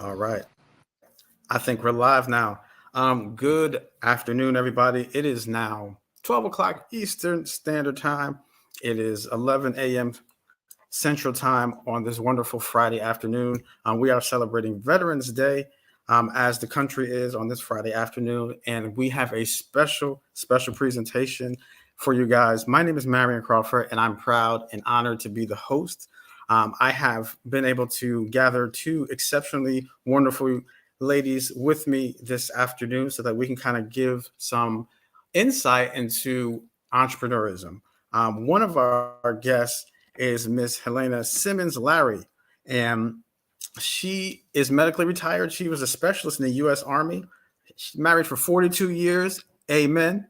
All right. I think we're live now. Good afternoon, everybody. It is now 12 o'clock Eastern Standard Time. It is 11 a.m. Central Time on this wonderful Friday afternoon. We are celebrating Veterans Day as the country is on this Friday afternoon. And we have a special presentation for you guys. My name is Marion Crawford, and I'm proud and honored to be the host. I have been able to gather two exceptionally wonderful ladies with me this afternoon so that we can kind of give some insight into entrepreneurism. One of our guests is Miss Helena Simmons-Larry, and she is medically retired. She was a specialist in the U.S. Army. She's married for 42 years. Amen.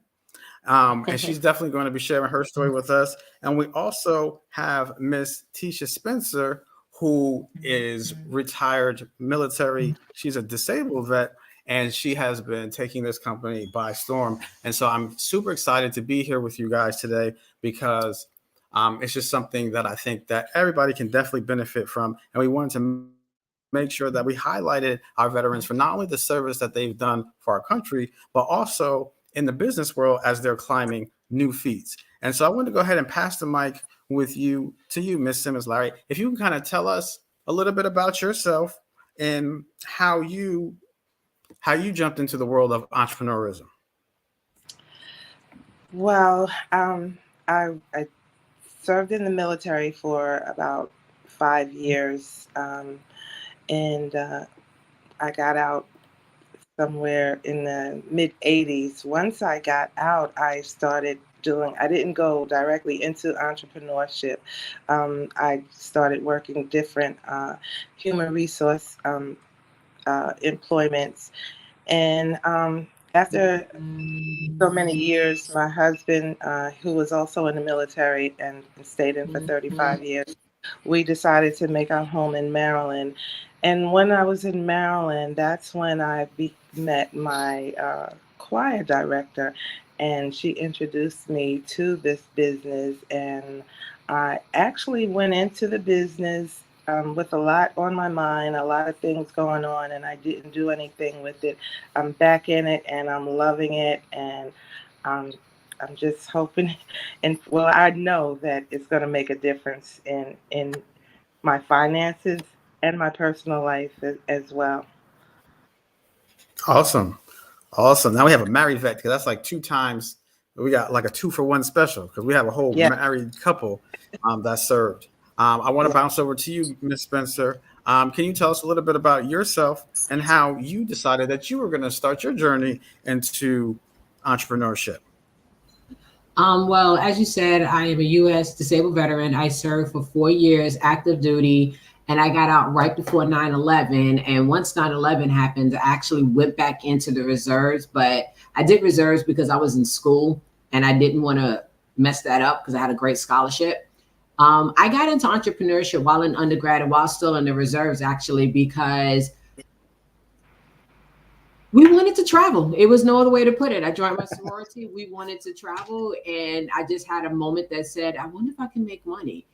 And she's definitely going to be sharing her story with us. And we also have Miss Tisha Spencer, who is retired military. She's a disabled vet, and she has been taking this company by storm. And so I'm super excited to be here with you guys today because it's just something that I think that everybody can definitely benefit from. And we wanted to make sure that we highlighted our veterans for not only the service that they've done for our country, but also in the business world as they're climbing new feats. And so I want to go ahead and pass the mic to you, Miss Simmons-Larry. If you can kind of tell us a little bit about yourself and how you jumped into the world of entrepreneurism. Well, I served in the military for about 5 years, and I got out somewhere in the mid 80s. Once I got out, I didn't go directly into entrepreneurship. I started working different human resource employments. And after so many years, my husband, who was also in the military and stayed in for 35 years, we decided to make our home in Maryland. And when I was in Maryland, that's when I met my choir director, and she introduced me to this business. And I actually went into the business with a lot on my mind, a lot of things going on, and I didn't do anything with it. I'm back in it, and I'm loving it, and um, I'm just hoping, and well, I know that it's going to make a difference in my finances and my personal life as well. Awesome. Awesome. Now we have a married vet because that's like two times. We got like a 2-for-1 special because we have a whole Yeah, married couple that served. I want to yeah. bounce over to you, Miss Spencer. Can you tell us a little bit about yourself and how you decided that you were going to start your journey into entrepreneurship? Well, as you said, I am a U.S. disabled veteran. I served for 4 years active duty, and I got out right before 9/11. And once 9/11 happened, I actually went back into the reserves, but I did reserves because I was in school and I didn't want to mess that up because I had a great scholarship. I got into entrepreneurship while in undergrad and while still in the reserves, actually, because we wanted to travel. It was no other way to put it. I joined my sorority. We wanted to travel. And I just had a moment that said, I wonder if I can make money.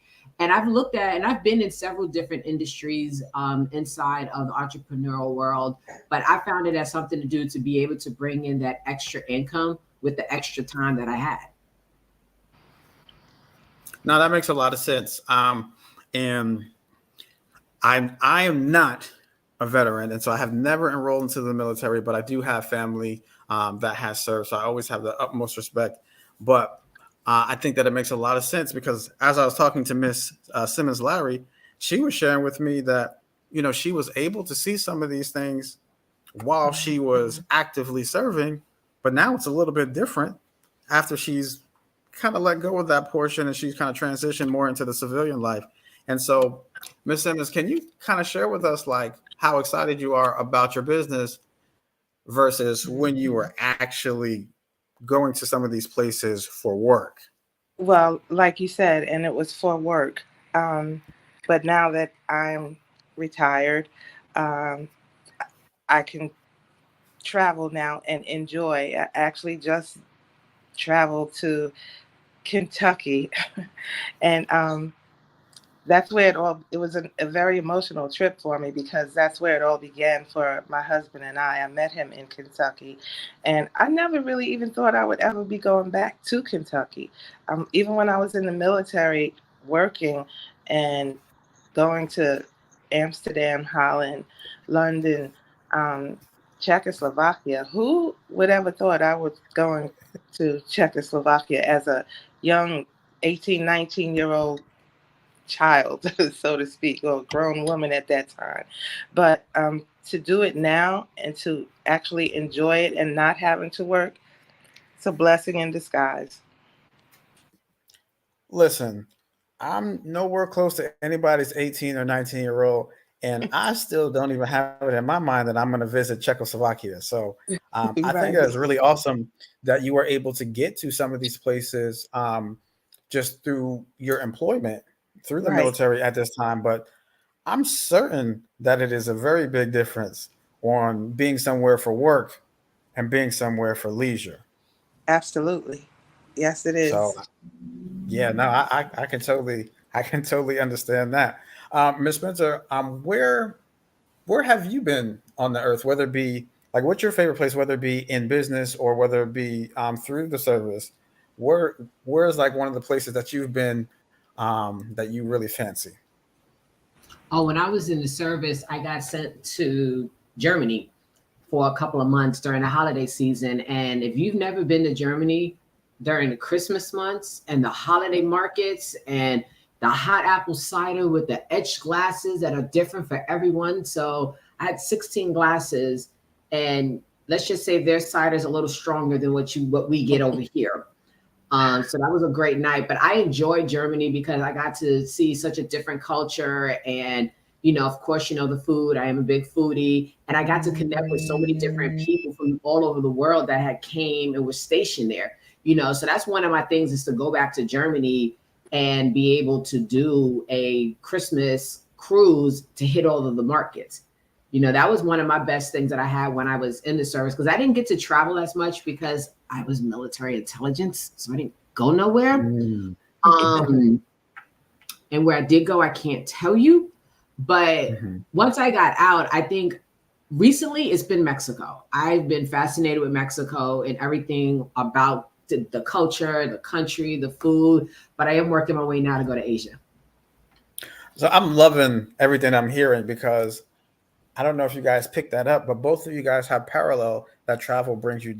And I've looked at, and I've been in several different industries inside of the entrepreneurial world, but I found it as something to do to be able to bring in that extra income with the extra time that I had. Now that makes a lot of sense. And I am not a veteran, and so I have never enrolled into the military, but I do have family that has served, so I always have the utmost respect. But I think that it makes a lot of sense because as I was talking to Miss Simmons-Larry, she was sharing with me that she was able to see some of these things while she was actively serving, but now it's a little bit different after she's kind of let go of that portion and she's kind of transitioned more into the civilian life. And so, Miss Simmons, can you kind of share with us like how excited you are about your business versus when you were actually going to some of these places for work? Well, like you said, and it was for work. Um, but now that I'm retired, um, I can travel now and enjoy. I actually just traveled to Kentucky, and that's where it was a very emotional trip for me, because that's where it all began for my husband and I. I met him in Kentucky, and I never really even thought I would ever be going back to Kentucky. Even when I was in the military working and going to Amsterdam, Holland, London, um, Czechoslovakia. Who would ever thought I was going to Czechoslovakia as a young 18, 19-year-old child, so to speak, or grown woman at that time? But to do it now and to actually enjoy it and not having to work, it's a blessing in disguise. Listen, I'm nowhere close to anybody's 18 or 19-year-old, and I still don't even have it in my mind that I'm going to visit Czechoslovakia. So I think Right. that's really awesome that you were able to get to some of these places just through your employment through the Right. military at this time. But I'm certain that it is a very big difference on being somewhere for work and being somewhere for leisure. Absolutely. Yes, it So is. yeah, no, I can totally understand that. Miss Spencer, where have you been on the earth? Whether it be like, what's your favorite place? Whether it be in business or whether it be through the service, where is like one of the places that you've been that you really fancy? Oh, when I was in the service, I got sent to Germany for a couple of months during the holiday season. And if you've never been to Germany during the Christmas months and the holiday markets and the hot apple cider with the etched glasses that are different for everyone. So I had 16 glasses, and let's just say their cider is a little stronger than what we get over here. So that was a great night. But I enjoyed Germany because I got to see such a different culture. And, of course, the food. I am a big foodie. And I got to connect with so many different people from all over the world that had came and was stationed there. So that's one of my things, is to go back to Germany and be able to do a Christmas cruise to hit all of the markets. That was one of my best things that I had when I was in the service, because I didn't get to travel as much because I was military intelligence, so I didn't go nowhere. Mm. Um, and where I did go, I can't tell you. But Mhm. once I got out, I think recently it's been Mexico. I've been fascinated with Mexico and everything about the culture, the country, the food. But I am working my way now to go to Asia. So I'm loving everything I'm hearing because I don't know if you guys picked that up, but both of you guys have parallel that travel brings you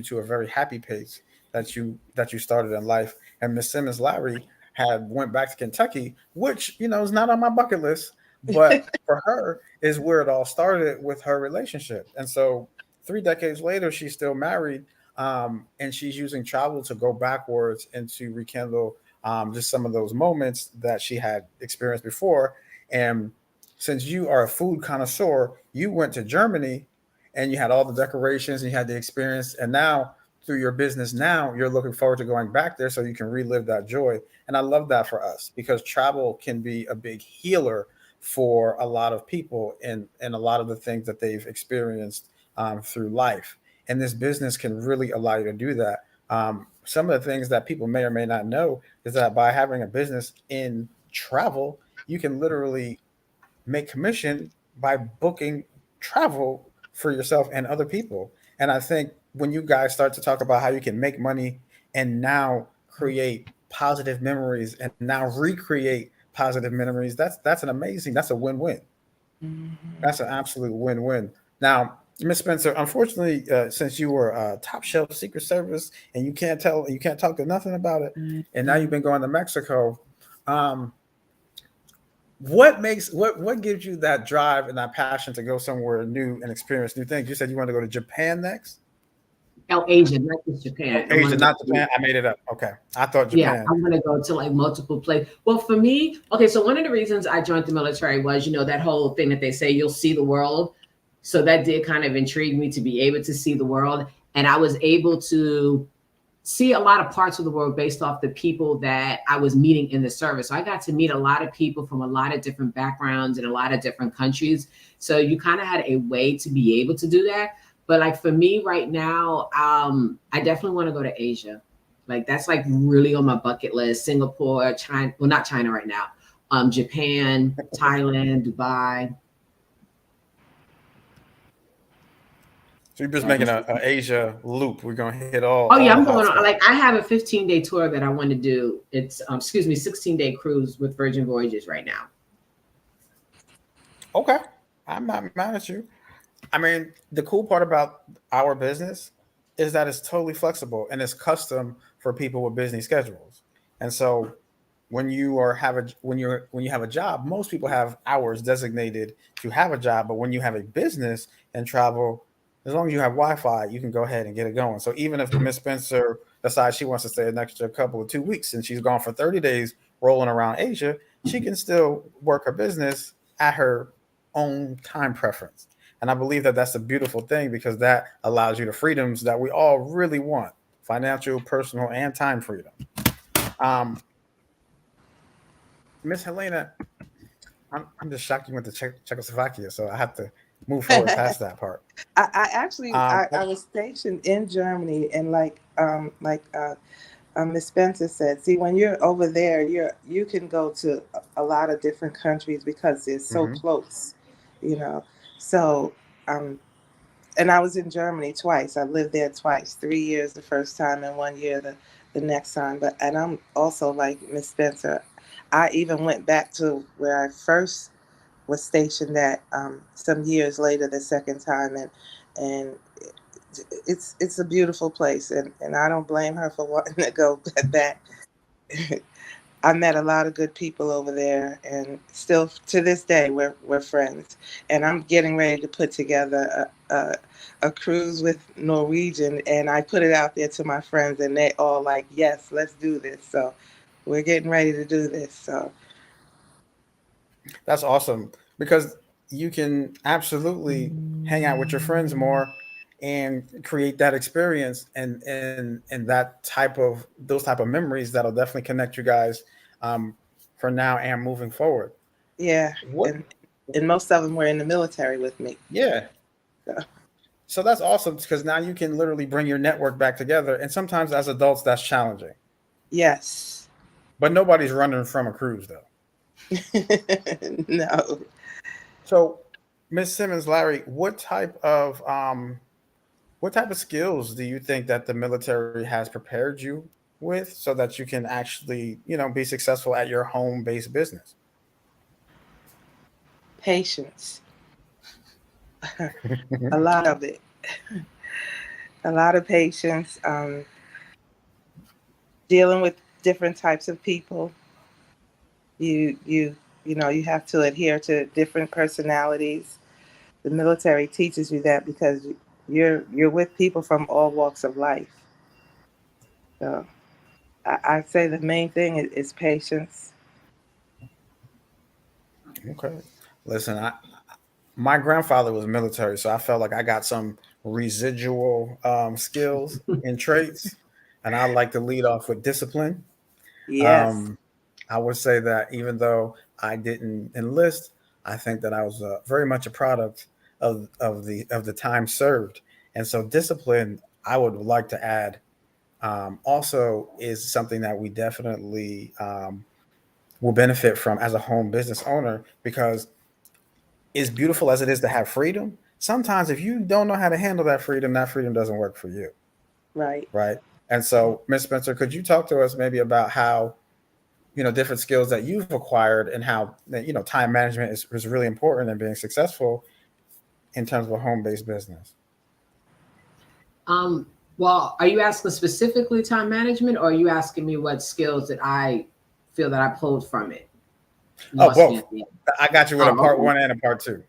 to a very happy pace that you started in life. And Miss Simmons Larry had went back to Kentucky, which is not on my bucket list, but for her is where it all started with her relationship. And so 3 decades later, she's still married, and she's using travel to go backwards and to rekindle just some of those moments that she had experienced before. And since you are a food connoisseur, you went to Germany and you had all the decorations and you had the experience. And now, through your business, now you're looking forward to going back there so you can relive that joy. And I love that for us because travel can be a big healer for a lot of people and a lot of the things that they've experienced through life. And this business can really allow you to do that. Some of the things that people may or may not know is that by having a business in travel, you can literally make commission by booking travel for yourself and other people. And I think when you guys start to talk about how you can make money and now create positive memories and now recreate positive memories, that's a win-win. Mhm. That's an absolute win-win. Now, Miss Spencer, unfortunately, since you were top shelf Secret Service and you can't talk to nothing about it, and now you've been going to Mexico. Um, what gives you that drive and that passion to go somewhere new and experience new things? You said you want to go to Japan next. Oh, Asia, not just Oh, Japan. I want Asia, to not go. Japan. I made it up. Okay, I thought Yeah, Japan. I'm gonna go to like multiple places. Well, for me, okay, so one of the reasons I joined the military was, that whole thing that they say you'll see the world. So that did kind of intrigue me to be able to see the world. And I was able to see a lot of parts of the world based off the people that I was meeting in the service. So I got to meet a lot of people from a lot of different backgrounds and a lot of different countries. So you kind of had a way to be able to do that. But like for me right now, I definitely want to go to Asia. Like that's like really on my bucket list. Singapore, China, well, not China right now. Japan, Thailand, Dubai. So you're just making a Asia loop. We're gonna hit all. Oh yeah, all I'm the hot going on. spots. Like I have a 15-day tour that I want to do. It's 16-day cruise with Virgin Voyages right now. Okay, I'm not mad at you. I mean, the cool part about our business is that it's totally flexible and it's custom for people with busy schedules. And so when when you have a job, most people have hours designated to have a job, but when you have a business and travel, as long as you have Wi-Fi, you can go ahead and get it going. So even if Miss Spencer decides she wants to stay an extra couple of 2 weeks and she's gone for 30 days rolling around Asia, she can still work her business at her own time preference. And I believe that that's a beautiful thing because that allows you the freedoms that we all really want: financial, personal, and time freedom. Um, Miss Helena, I'm just shocked you went to Czechoslovakia, so I have to move forward past that part. I actually Um, I was stationed in Germany, and Miss Spencer said, see, when you're over there, you can go to a lot of different countries because they're so mhm. close, you know. So and I was in Germany twice. I lived there twice, 3 years the first time and 1 year the next time. And I'm also like Miss Spencer. I even went back to where I first was stationed at some years later the second time, and it's a beautiful place, and I don't blame her for wanting to go back. I met a lot of good people over there, and still to this day we're friends. And I'm getting ready to put together a cruise with Norwegian, and I put it out there to my friends, and they all like, yes, let's do this. So we're getting ready to do this. So That's awesome because you can absolutely hang out with your friends more and create that experience and that type of those type of memories that'll definitely connect you guys for now and moving forward. yeah, What? and most of them were in the military with me. Yeah. So, So that's awesome because now you can literally bring your network back together. And sometimes as adults, that's challenging. yes. But nobody's running from a cruise though. No. So, Miss Simmons-Larry, what type of skills do you think that the military has prepared you with so that you can actually, be successful at your home-based business? Patience. A lot of it. A lot of patience. Dealing with different types of people. You have to adhere to different personalities. The military teaches you that because you're with people from all walks of life. So I'd say the main thing is patience. Okay. Listen, my grandfather was military, so I felt like I got some residual skills and traits, and I like to lead off with discipline. Yes. Um, I would say that even though I didn't enlist, I think that I was very much a product of the time served, and so discipline I would like to add also is something that we definitely will benefit from as a home business owner because as beautiful as it is to have freedom, sometimes if you don't know how to handle that freedom doesn't work for you, Right. right? And so, Miss Spencer, could you talk to us maybe about how different skills that you've acquired and how time management is really important in being successful in terms of a home-based business? Um, well, are you asking specifically time management, or are you asking me what skills that I feel that I pulled from it? You Oh, asking me both. at the end. I got you with a Oh, part okay. one and a part two.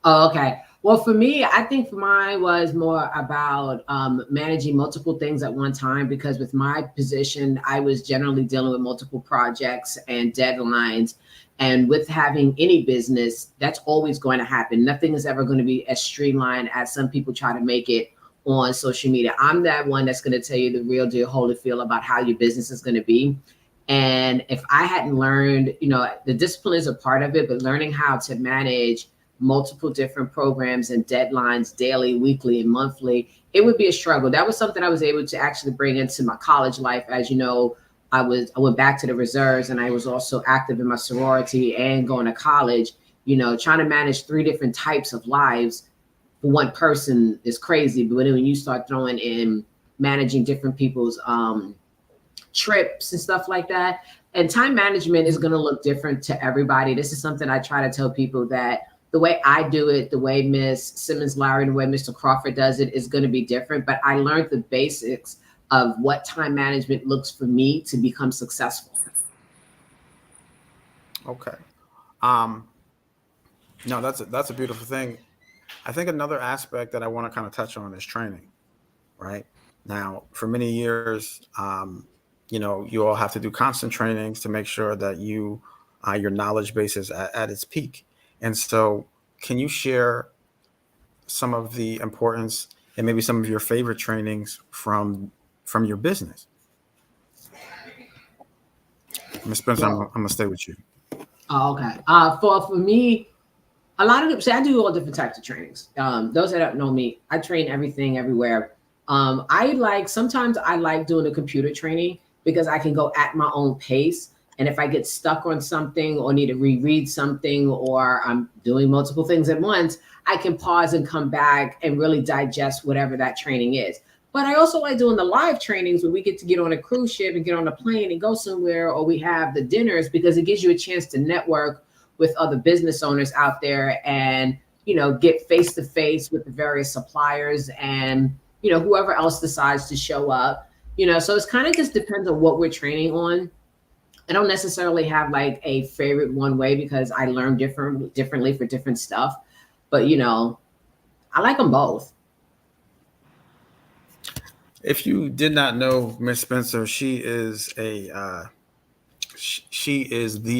Oh, okay. Well, for me, I think mine was more about managing multiple things at one time because with my position, I was generally dealing with multiple projects and deadlines. And with having any business, that's always going to happen. Nothing is ever going to be as streamlined as some people try to make it on social media. I'm that one that's going to tell you the real deal, holy feel about how your business is going to be. And if I hadn't learned, the discipline is a part of it, but learning how to manage multiple different programs and deadlines daily, weekly, and monthly, it would be a struggle. That was something I was able to actually bring into my college life. As you know, I went back to the reserves, and I was also active in my sorority and going to college. Trying to manage 3 different types of lives for one person is crazy. But when you start throwing in managing different people's trips and stuff like that, and time management is going to look different to everybody. This is something I try to tell people, that the way I do it, the way Miss Simmons-Larry, the way Mr. Crawford does it is going to be different. But I learned the basics of what time management looks for me to become successful. Okay. No, that's a beautiful thing. I think another aspect that I want to kind of touch on is training, right? Now, for many years, you all have to do constant trainings to make sure that your knowledge base is at its peak. And so, can you share some of the importance and maybe some of your favorite trainings from your business? Ms. Spencer, I'm gonna stay with you. Oh, okay. For me, a lot of them say I do all different types of trainings. Those that don't know me, I train everything everywhere. Sometimes I like doing a computer training because I can go at my own pace. And if I get stuck on something or need to reread something, or I'm doing multiple things at once, I can pause and come back and really digest whatever that training is. But I also like doing the live trainings where we get on a cruise ship and get on a plane and go somewhere, or we have the dinners, because it gives you a chance to network with other business owners out there, and get face to face with the various suppliers, and whoever else decides to show up. So it's kind of just depends on what we're training on. I don't necessarily have like a favorite one way, because I learn differently for different stuff. But I like them both. If you did not know Miss Spencer, she is the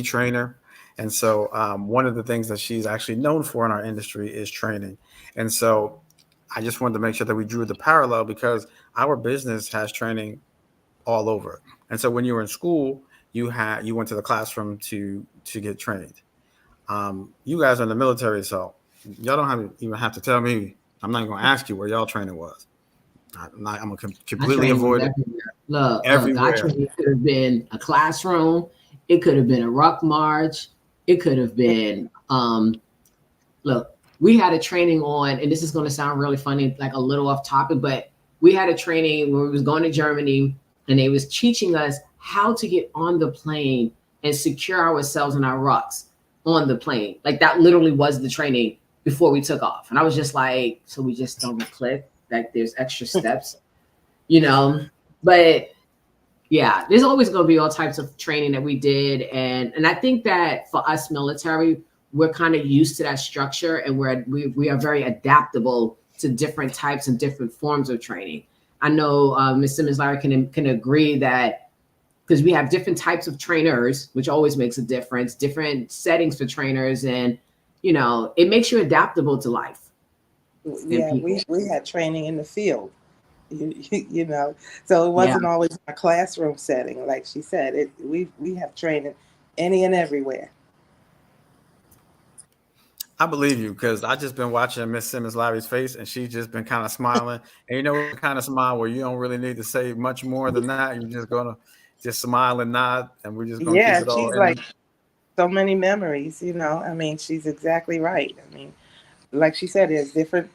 trainer. And so one of the things that she's actually known for in our industry is training. And so I just wanted to make sure that we drew the parallel, because our business has training all over. And so when you were in school, you went to the classroom to get trained. You guys are in the military, so y'all don't even have to tell me. I'm not going to ask you where y'all training was. I'm going to completely avoid it. Look, Everywhere. our training could have been a classroom. It could have been a ruck march. It could have been, look, we had a training on, and this is going to sound really funny, like a little off topic, but we had a training when we was going to Germany, and they was teaching us how to get on the plane and secure ourselves in our rucks on the plane. Like that literally was the training before we took off. And I was just like, so we just don't click, like there's extra steps, but yeah, there's always going to be all types of training that we did. And I think that for us military, we're kind of used to that structure, and we are very adaptable to different types and different forms of training. I know Ms. Simmons-Larry can agree that, because we have different types of trainers, which always makes a difference, different settings for trainers, and it makes you adaptable to life. Yeah, we had training in the field, so it wasn't always a classroom setting. Like she said, we have training any and everywhere. I believe you, because I just been watching Miss Simmons-Larry's face, and she's just been kind of smiling. And the kind of smile where you don't really need to say much more than that. You're just gonna just smile and nod, and we're just gonna keep it all. She's like so many memories. I mean, she's exactly right. I mean, like she said, there's different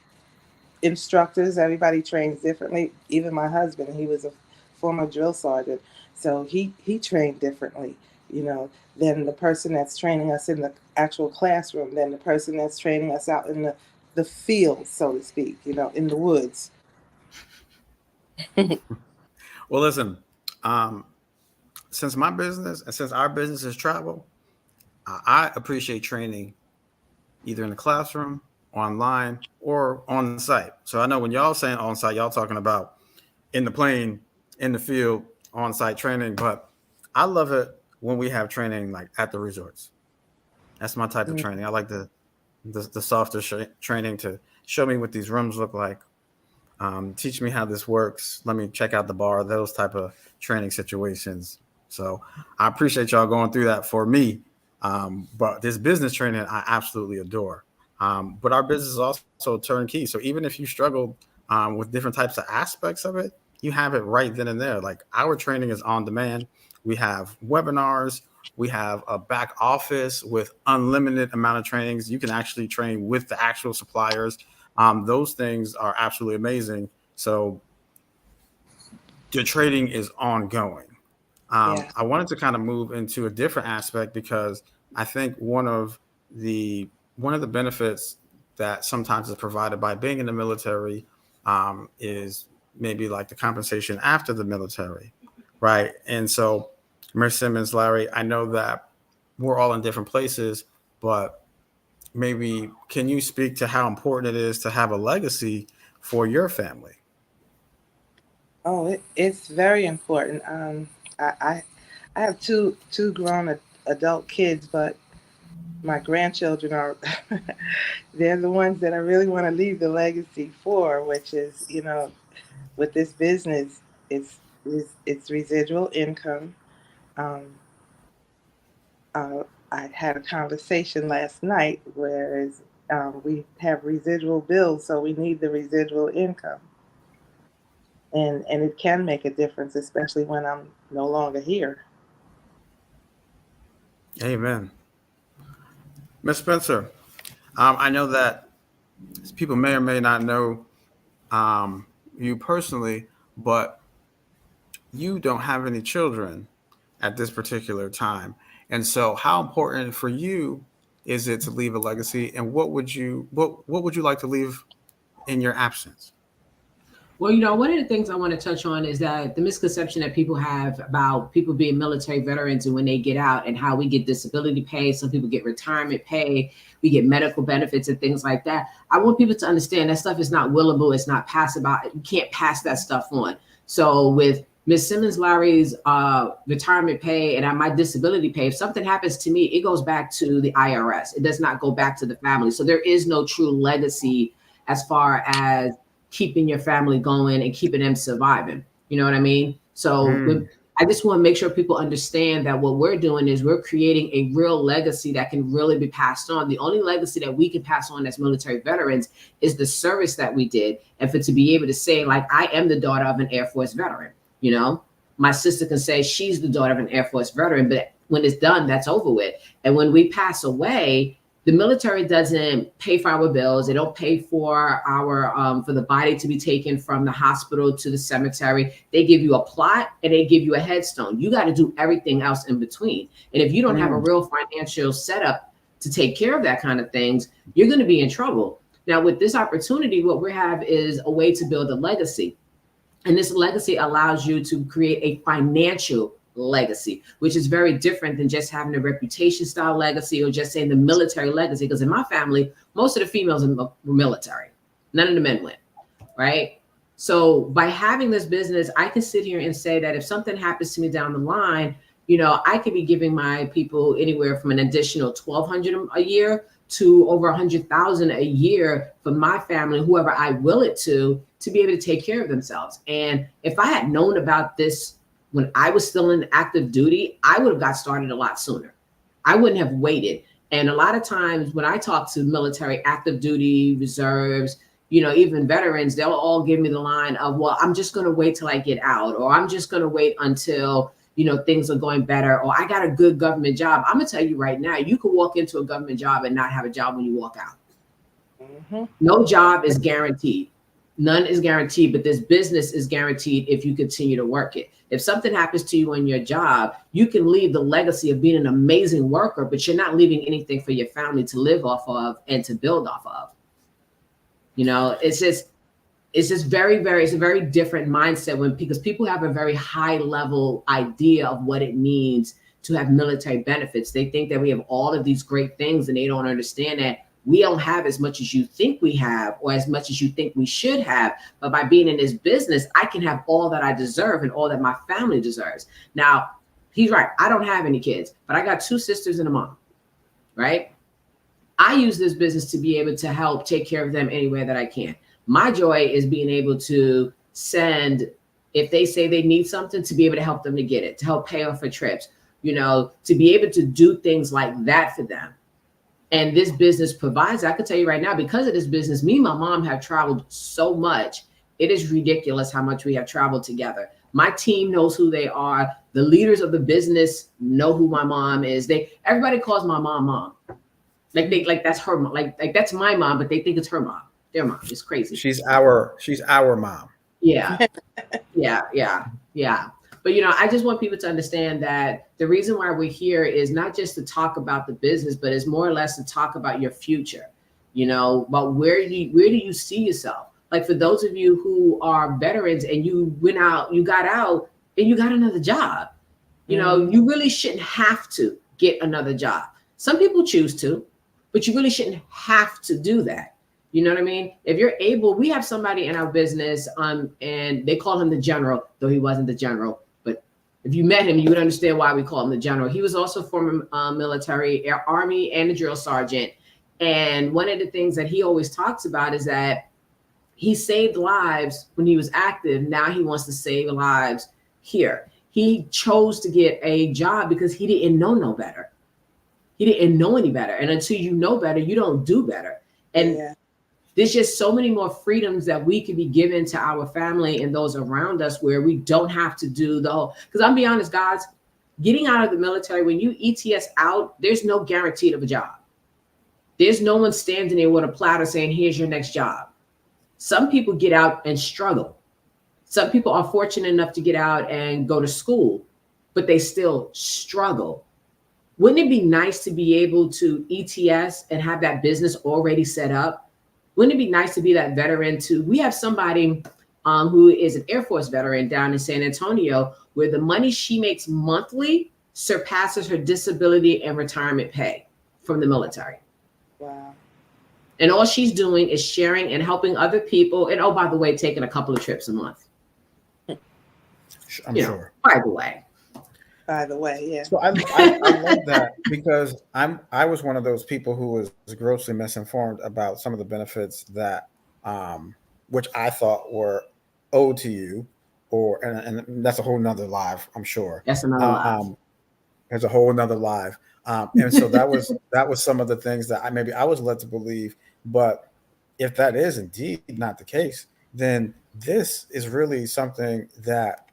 instructors. Everybody trains differently. Even my husband, he was a former drill sergeant, so he trained differently. Than the person that's training us in the actual classroom, than the person that's training us out in the field, so to speak, in the woods. Well, listen, since my business and since our business is travel, I appreciate training either in the classroom, online, or on site. So I know when y'all saying on site, y'all talking about in the plane, in the field, on site training, but I love it when we have training like at the resorts. That's my type of training. I like the softer training to show me what these rooms look like, teach me how this works. Let me check out the bar, those type of training situations. So I appreciate y'all going through that for me. But this business training, I absolutely adore. But our business is also turnkey. So even if you struggle with different types of aspects of it, you have it right then and there. Like our training is on demand. We have webinars. We have a back office with unlimited amount of trainings. You can actually train with the actual suppliers. Those things are absolutely amazing. So the trading is ongoing. Yeah. I wanted to kind of move into a different aspect because I think one of the benefits that sometimes is provided by being in the military is maybe like the compensation after the military, right? And so, Ms. Simmons-Larry, I know that we're all in different places, but maybe can you speak to how important it is to have a legacy for your family? Oh, it's very important. I have two grown adult kids, but my grandchildren are they're the ones that I really want to leave the legacy for, which is, with this business, it's it's residual income. Um, uh, I had a conversation last night, whereas we have residual bills, so we need the residual income, and it can make a difference, especially when I'm no longer here. Amen. Ms. Spencer, I know that people may or may not know you personally, but you don't have any children at this particular time. And so how important for you is it to leave a legacy, and what would you like to leave in your absence? Well, one of the things I want to touch on is that the misconception that people have about people being military veterans and when they get out and how we get disability pay, some people get retirement pay, we get medical benefits and things like that. I want people to understand that stuff is not willable, it's not passable. You can't pass that stuff on. So with Ms. Simmons-Larry's retirement pay and my disability pay, if something happens to me, it goes back to the IRS. It does not go back to the family. So there is no true legacy as far as keeping your family going and keeping them surviving. You know what I mean? So I just want to make sure people understand that what we're doing is we're creating a real legacy that can really be passed on. The only legacy that we can pass on as military veterans is the service that we did. And to be able to say, like, I am the daughter of an Air Force veteran, my sister can say she's the daughter of an Air Force veteran, but when it's done, that's over with. And when we pass away, the military doesn't pay for our bills. They don't pay for for the body to be taken from the hospital to the cemetery. They give you a plot and they give you a headstone. You got to do everything else in between. And if you don't have a real financial setup to take care of that kind of things, you're going to be in trouble. Now, with this opportunity, what we have is a way to build a legacy. And this legacy allows you to create a financial legacy, which is very different than just having a reputation style legacy or just saying the military legacy. Because in my family, most of the females were military. None of the men went, right? So by having this business, I can sit here and say that if something happens to me down the line, I could be giving my people anywhere from an additional $1,200 a year to over $100,000 a year for my family, whoever I will it to be able to take care of themselves. And if I had known about this when I was still in active duty, I would have got started a lot sooner. I wouldn't have waited. And a lot of times when I talk to military, active duty, reserves, even veterans, they'll all give me the line of, well, I'm just going to wait till I get out, or I'm just going to wait until, things are going better, or I got a good government job. I'm going to tell you right now, you could walk into a government job and not have a job when you walk out. Mm-hmm. No job is guaranteed. None is guaranteed, but this business is guaranteed if you continue to work it. If something happens to you on your job, you can leave the legacy of being an amazing worker, but you're not leaving anything for your family to live off of and to build off of. It's just very, very, it's a very different mindset because people have a very high level idea of what it means to have military benefits. They think that we have all of these great things and they don't understand that we don't have as much as you think we have or as much as you think we should have. But by being in this business, I can have all that I deserve and all that my family deserves. Now, he's right. I don't have any kids, but I got 2 sisters and a mom, right? I use this business to be able to help take care of them anywhere that I can. My joy is being able to send, if they say they need something, to be able to help them to get it, to help pay off for trips, to be able to do things like that for them. And this business provides, I can tell you right now, because of this business, me and my mom have traveled so much. It is ridiculous how much we have traveled together. My team knows who they are. The leaders of the business know who my mom is. Everybody calls my mom. Like that's her mom. Like that's my mom, but they think it's her mom. Their mom. It's crazy. She's our mom. Yeah. Yeah. But I just want people to understand that the reason why we're here is not just to talk about the business, but it's more or less to talk about your future. About where do you see yourself? Like for those of you who are veterans and you got out and you got another job, you really shouldn't have to get another job. Some people choose to, but you really shouldn't have to do that. You know what I mean? If you're able, we have somebody in our business, and they call him the general, though he wasn't the general. But if you met him, you would understand why we call him the general. He was also former military, Army, and a drill sergeant. And one of the things that he always talks about is that he saved lives when he was active. Now he wants to save lives here. He chose to get a job because he didn't know no better. He didn't know any better. And until you know better, you don't do better. And there's just so many more freedoms that we can be given to our family and those around us where we don't have to do the whole, because I'm be honest, guys, getting out of the military, when you ETS out, there's no guarantee of a job. There's no one standing there with a platter saying, here's your next job. Some people get out and struggle. Some people are fortunate enough to get out and go to school, but they still struggle. Wouldn't it be nice to be able to ETS and have that business already set up? Wouldn't it be nice to be that veteran too? We have somebody who is an Air Force veteran down in San Antonio, where the money she makes monthly surpasses her disability and retirement pay from the military. Wow. And all she's doing is sharing and helping other people. And oh, by the way, taking a couple of trips a month. I'm sure. By the way. By the way, yeah. So I love that, because I was one of those people who was grossly misinformed about some of the benefits that which I thought were owed to you, and that's a whole nother live, I'm sure. That's another live. There's a whole nother live. And so that was some of the things that I was led to believe. But if that is indeed not the case, then this is really something that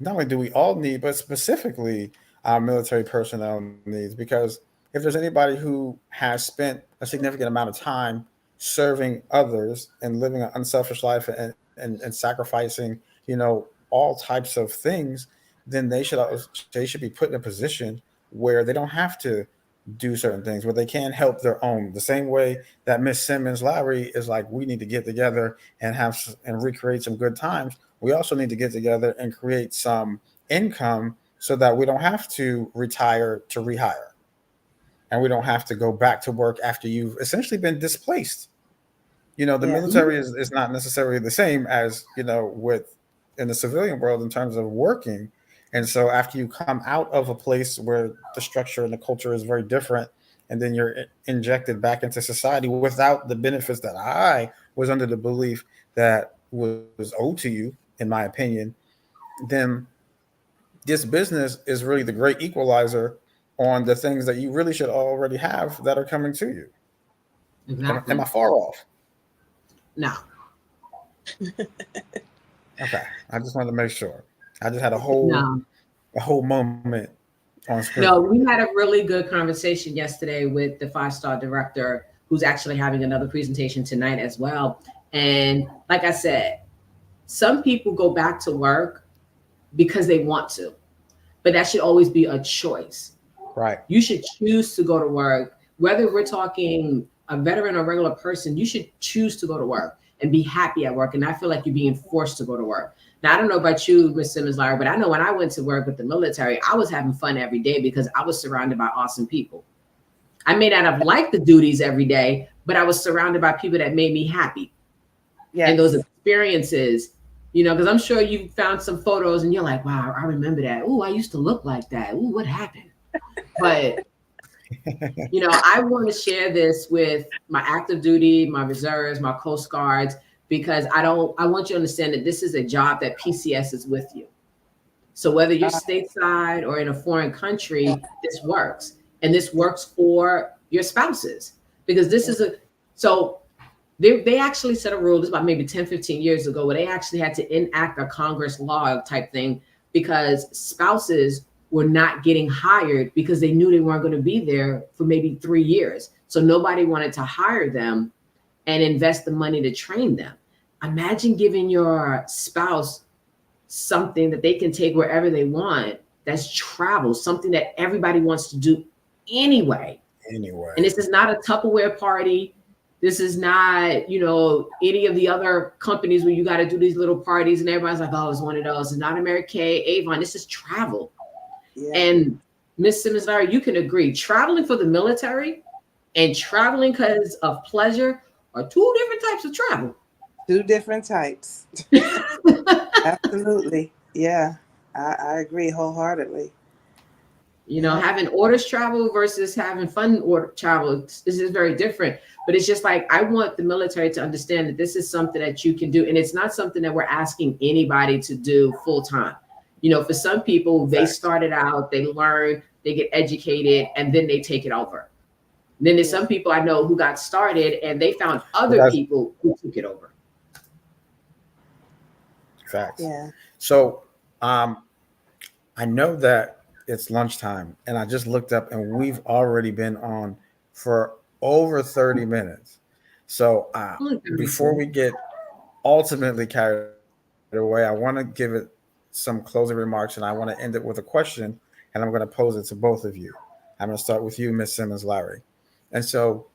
not only do we all need, but specifically our military personnel needs, because if there's anybody who has spent a significant amount of time serving others and living an unselfish life and sacrificing, all types of things, then they should be put in a position where they don't have to do certain things, where they can help their own. The same way that Miss Simmons-Larry is like, we need to get together and recreate some good times. We also need to get together and create some income so that we don't have to retire to rehire. And we don't have to go back to work after you've essentially been displaced. The military is not necessarily the same as, with in the civilian world in terms of working. And so after you come out of a place where the structure and the culture is very different, and then you're injected back into society without the benefits that I was under the belief that was owed to you, in my opinion, then this business is really the great equalizer on the things that you really should already have that are coming to you. Exactly. Am I far off? No. Okay. I just wanted to make sure. I just had a whole moment on screen. No, we had a really good conversation yesterday with the 5-star director, who's actually having another presentation tonight as well. And like I said, some people go back to work because they want to, but that should always be a choice. Right. You should choose to go to work. Whether we're talking a veteran or regular person, you should choose to go to work and be happy at work and not feel like you're being forced to go to work. Now, I don't know about you, Ms. Simmons-Larry, but I know when I went to work with the military, I was having fun every day because I was surrounded by awesome people. I may not have liked the duties every day, but I was surrounded by people that made me happy. Yes. And those experiences, because I'm sure you found some photos and you're like, wow, I remember that. Oh, I used to look like that. Oh, what happened? But, I want to share this with my active duty, my reserves, my Coast Guards, because I want you to understand that this is a job that PCS is with you. So whether you're stateside or in a foreign country, this works. And this works for your spouses, because this is so They actually set a rule, this about maybe 10, 15 years ago, where they actually had to enact a Congress law type thing because spouses were not getting hired because they knew they weren't going to be there for maybe 3 years. So nobody wanted to hire them and invest the money to train them. Imagine giving your spouse something that they can take wherever they want. That's travel, something that everybody wants to do anyway. Anyway. And this is not a Tupperware party. This is not, any of the other companies where you got to do these little parties and everybody's like, oh, it's one of those. It's not American, Avon. This is travel. Yeah. And Miss Simmons-Larry, you can agree, traveling for the military and traveling because of pleasure are two different types of travel. Two different types. Absolutely. Yeah, I agree wholeheartedly. Having orders travel versus having fun order travel, this is very different. But it's just like, I want the military to understand that this is something that you can do. And it's not something that we're asking anybody to do full time. For some people, they started out, they learn, they get educated, and then they take it over. And then there's some people I know who got started and they found other people who took it over. Facts. Yeah. So I know that it's lunchtime and I just looked up and we've already been on for over 30 minutes. So before we get ultimately carried away, I want to give it some closing remarks and I want to end it with a question and I'm going to pose it to both of you. I'm going to start with you, Miss Simmons-Larry. And so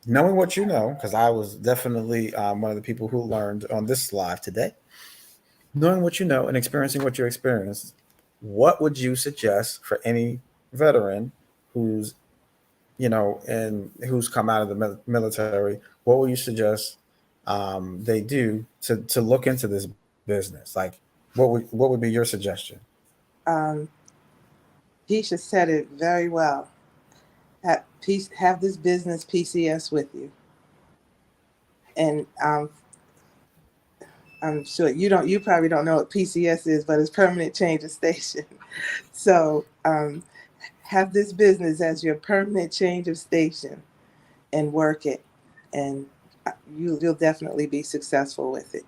knowing what you know, because I was definitely one of the people who learned on this live today, knowing what you know and experiencing what you experienced, what would you suggest for any veteran who's, and who's come out of the military? What would you suggest they do to look into this business? Like, what would be your suggestion? Tisha said it very well. Have this business PCS with you, and I'm sure you probably don't know what PCS is, but it's permanent change of station. So have this business as your permanent change of station and work it, and you'll definitely be successful with it.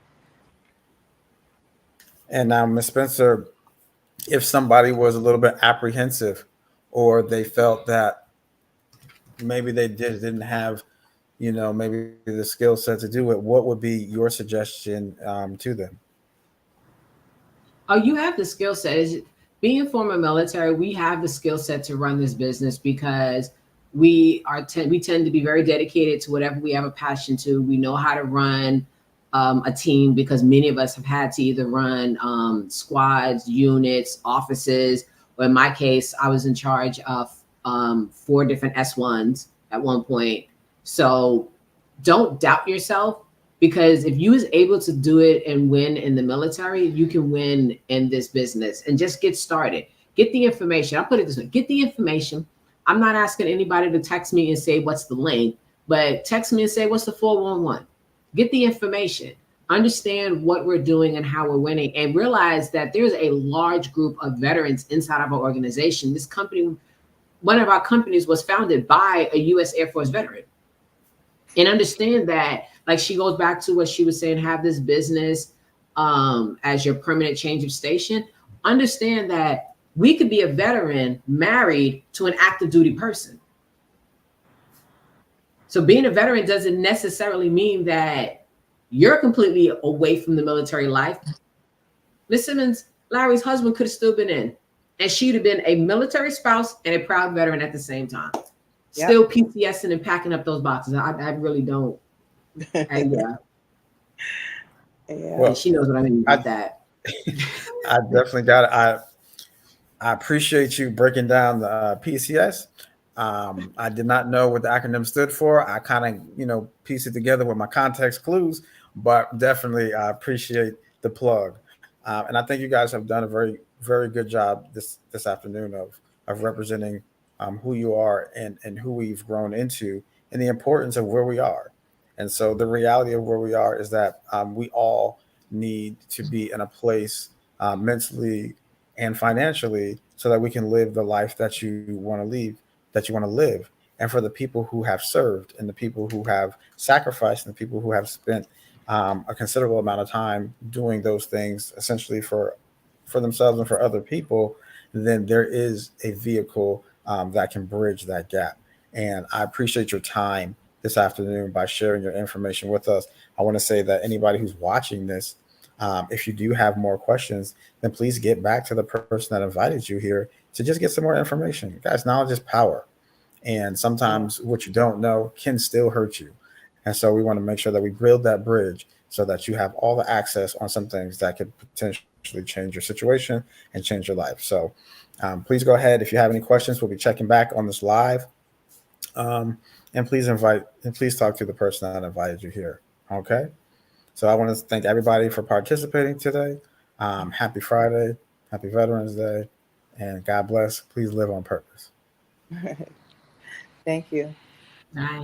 And now, Ms. Spencer, if somebody was a little bit apprehensive or they felt that maybe they didn't have, maybe the skill set to do it, what would be your suggestion to them? Oh, you have the skill set. Being former military, we have the skill set to run this business because we tend to be very dedicated to whatever we have a passion to. We know how to run a team because many of us have had to either run squads, units, offices, or in my case, I was in charge of 4 different S1s at one point. So don't doubt yourself, because if you was able to do it and win in the military, you can win in this business. And just get started. Get the information. I'll put it this way. Get the information. I'm not asking anybody to text me and say, what's the link? But text me and say, what's the 411? Get the information. Understand what we're doing and how we're winning. And realize that there's a large group of veterans inside of our organization. This company, one of our companies was founded by a U.S. Air Force veteran. And understand that, like, she goes back to what she was saying, have this business as your permanent change of station. Understand that we could be a veteran married to an active duty person. So being a veteran doesn't necessarily mean that you're completely away from the military life. Miss Simmons-Larry's husband could have still been in, and she'd have been a military spouse and a proud veteran at the same time. Yep. Still PCSing and packing up those boxes. I really don't. Yeah. Well, she knows what I mean about that. I definitely got it. I appreciate you breaking down the PCS. I did not know what the acronym stood for. I kind of, pieced it together with my context clues, but definitely I appreciate the plug. And I think you guys have done a very, very good job this afternoon of representing who you are and who we've grown into and the importance of where we are. And so the reality of where we are is that we all need to be in a place mentally and financially so that we can live the life that you want to live. and for the people who have served and the people who have sacrificed and the people who have spent a considerable amount of time doing those things essentially for themselves and for other people, then there is a vehicle that can bridge that gap. And I appreciate your time this afternoon by sharing your information with us. I want to say that anybody who's watching this, if you do have more questions, then please get back to the person that invited you here to just get some more information. Guys, knowledge is power. And sometimes what you don't know can still hurt you. And so we want to make sure that we build that bridge so that you have all the access on some things that could potentially change your situation and change your life. So please go ahead. If you have any questions, we'll be checking back on this live. And please talk to the person that invited you here. Okay. So I want to thank everybody for participating today. Happy Friday, happy Veterans Day, and God bless. Please live on purpose. Thank you. Bye.